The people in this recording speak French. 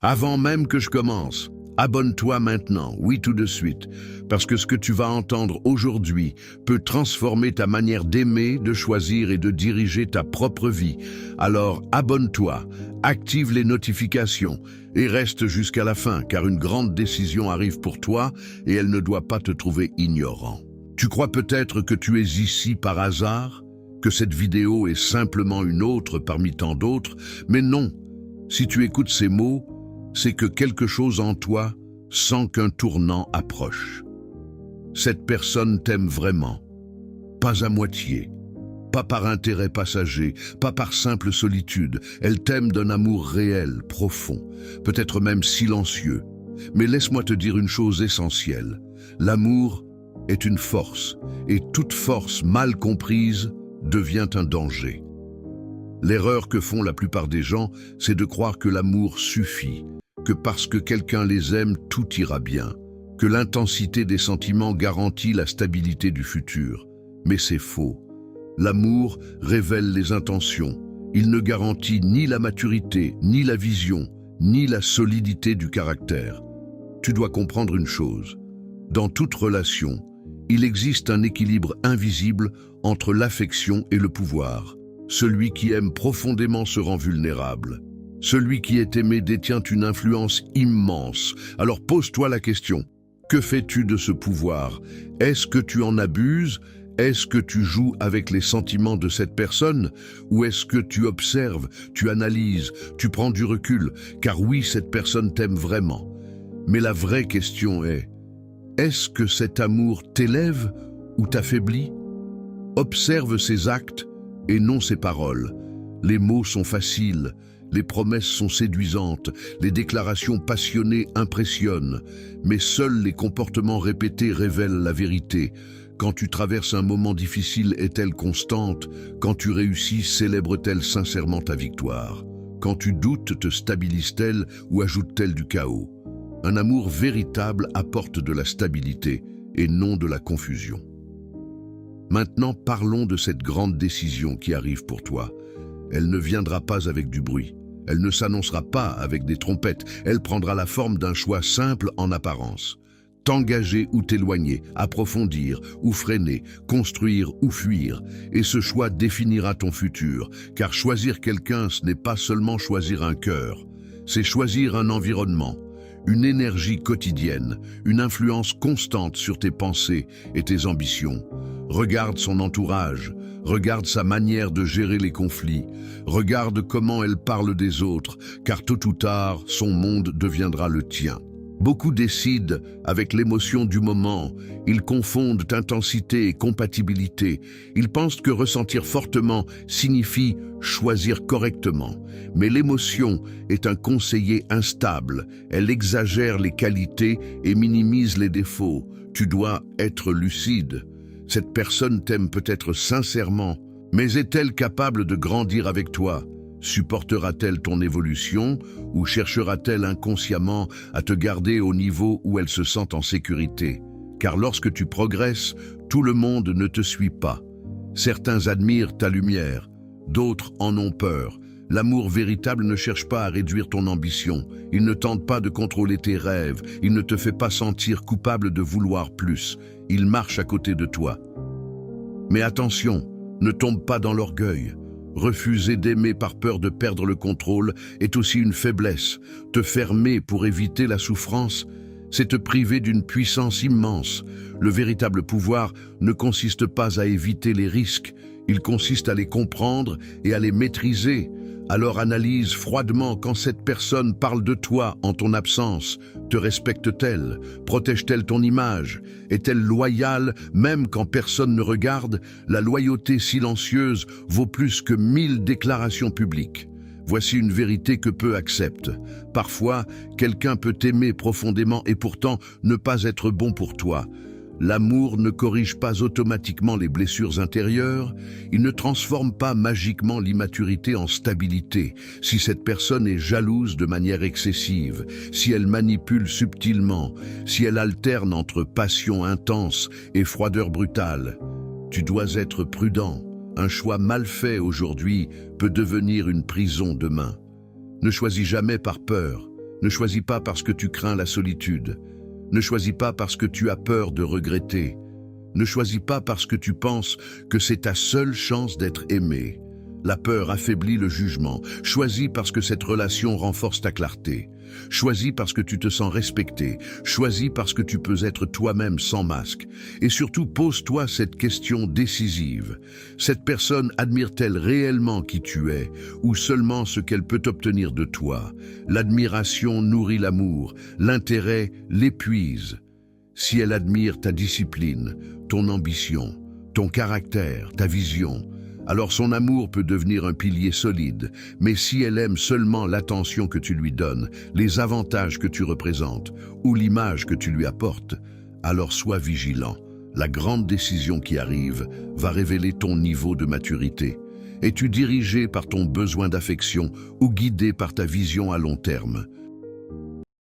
Avant même que je commence, abonne-toi maintenant, oui tout de suite, parce que ce que tu vas entendre aujourd'hui peut transformer ta manière d'aimer, de choisir et de diriger ta propre vie. Alors abonne-toi, active les notifications et reste jusqu'à la fin, car une grande décision arrive pour toi et elle ne doit pas te trouver ignorant. Tu crois peut-être que tu es ici par hasard, que cette vidéo est simplement une autre parmi tant d'autres, mais non. Si tu écoutes ces mots, c'est que quelque chose en toi sent qu'un tournant approche. Cette personne t'aime vraiment, pas à moitié, pas par intérêt passager, pas par simple solitude. Elle t'aime d'un amour réel, profond, peut-être même silencieux. Mais laisse-moi te dire une chose essentielle. L'amour est une force, et toute force mal comprise devient un danger. L'erreur que font la plupart des gens, c'est de croire que l'amour suffit, que parce que quelqu'un les aime, tout ira bien, que l'intensité des sentiments garantit la stabilité du futur. Mais c'est faux. L'amour révèle les intentions. Il ne garantit ni la maturité, ni la vision, ni la solidité du caractère. Tu dois comprendre une chose. Dans toute relation, il existe un équilibre invisible entre l'affection et le pouvoir. Celui qui aime profondément se rend vulnérable. Celui qui est aimé détient une influence immense. Alors pose-toi la question, que fais-tu de ce pouvoir? Est-ce que tu en abuses? Est-ce que tu joues avec les sentiments de cette personne? Ou est-ce que tu observes, tu analyses, tu prends du recul? Car oui, cette personne t'aime vraiment. Mais la vraie question est-ce que cet amour t'élève ou t'affaiblit? Observe ses actes et non ses paroles. Les mots sont faciles, les promesses sont séduisantes, les déclarations passionnées impressionnent, mais seuls les comportements répétés révèlent la vérité. Quand tu traverses un moment difficile, est-elle constante? Quand tu réussis, célèbre-t-elle sincèrement ta victoire? Quand tu doutes, te stabilise-t-elle ou ajoute-t-elle du chaos? Un amour véritable apporte de la stabilité et non de la confusion. Maintenant, parlons de cette grande décision qui arrive pour toi. Elle ne viendra pas avec du bruit. Elle ne s'annoncera pas avec des trompettes. Elle prendra la forme d'un choix simple en apparence. T'engager ou t'éloigner, approfondir ou freiner, construire ou fuir. Et ce choix définira ton futur, car choisir quelqu'un, ce n'est pas seulement choisir un cœur, c'est choisir un environnement, une énergie quotidienne, une influence constante sur tes pensées et tes ambitions. Regarde son entourage, regarde sa manière de gérer les conflits, regarde comment elle parle des autres, car tôt ou tard, son monde deviendra le tien. Beaucoup décident avec l'émotion du moment, ils confondent intensité et compatibilité. Ils pensent que ressentir fortement signifie choisir correctement. Mais l'émotion est un conseiller instable, elle exagère les qualités et minimise les défauts. Tu dois être lucide. Cette personne t'aime peut-être sincèrement, mais est-elle capable de grandir avec toi? Supportera-t-elle ton évolution ou cherchera-t-elle inconsciemment à te garder au niveau où elle se sent en sécurité? Car lorsque tu progresses, tout le monde ne te suit pas. Certains admirent ta lumière, d'autres en ont peur. L'amour véritable ne cherche pas à réduire ton ambition. Il ne tente pas de contrôler tes rêves. Il ne te fait pas sentir coupable de vouloir plus. Il marche à côté de toi. Mais attention, ne tombe pas dans l'orgueil. Refuser d'aimer par peur de perdre le contrôle est aussi une faiblesse. Te fermer pour éviter la souffrance, c'est te priver d'une puissance immense. Le véritable pouvoir ne consiste pas à éviter les risques, il consiste à les comprendre et à les maîtriser. Alors analyse froidement quand cette personne parle de toi en ton absence. Te respecte-t-elle? Protège-t-elle ton image? Est-elle loyale même quand personne ne regarde? La loyauté silencieuse vaut plus que 1000 déclarations publiques. Voici une vérité que peu acceptent. Parfois, quelqu'un peut t'aimer profondément et pourtant ne pas être bon pour toi. L'amour ne corrige pas automatiquement les blessures intérieures, il ne transforme pas magiquement l'immaturité en stabilité. Si cette personne est jalouse de manière excessive, si elle manipule subtilement, si elle alterne entre passion intense et froideur brutale, tu dois être prudent. Un choix mal fait aujourd'hui peut devenir une prison demain. Ne choisis jamais par peur, Ne choisis pas parce que tu crains la solitude. Ne choisis pas parce que tu as peur de regretter. Ne choisis pas parce que tu penses que c'est ta seule chance d'être aimé. La peur affaiblit le jugement. Choisis parce que cette relation renforce ta clarté. Choisis parce que tu te sens respecté. Choisis parce que tu peux être toi-même sans masque. Et surtout, pose-toi cette question décisive. Cette personne admire-t-elle réellement qui tu es ou seulement ce qu'elle peut obtenir de toi? L'admiration nourrit l'amour. L'intérêt l'épuise. Si elle admire ta discipline, ton ambition, ton caractère, ta vision, alors son amour peut devenir un pilier solide. Mais si elle aime seulement l'attention que tu lui donnes, les avantages que tu représentes ou l'image que tu lui apportes, alors sois vigilant. La grande décision qui arrive va révéler ton niveau de maturité. Es-tu dirigé par ton besoin d'affection ou guidé par ta vision à long terme?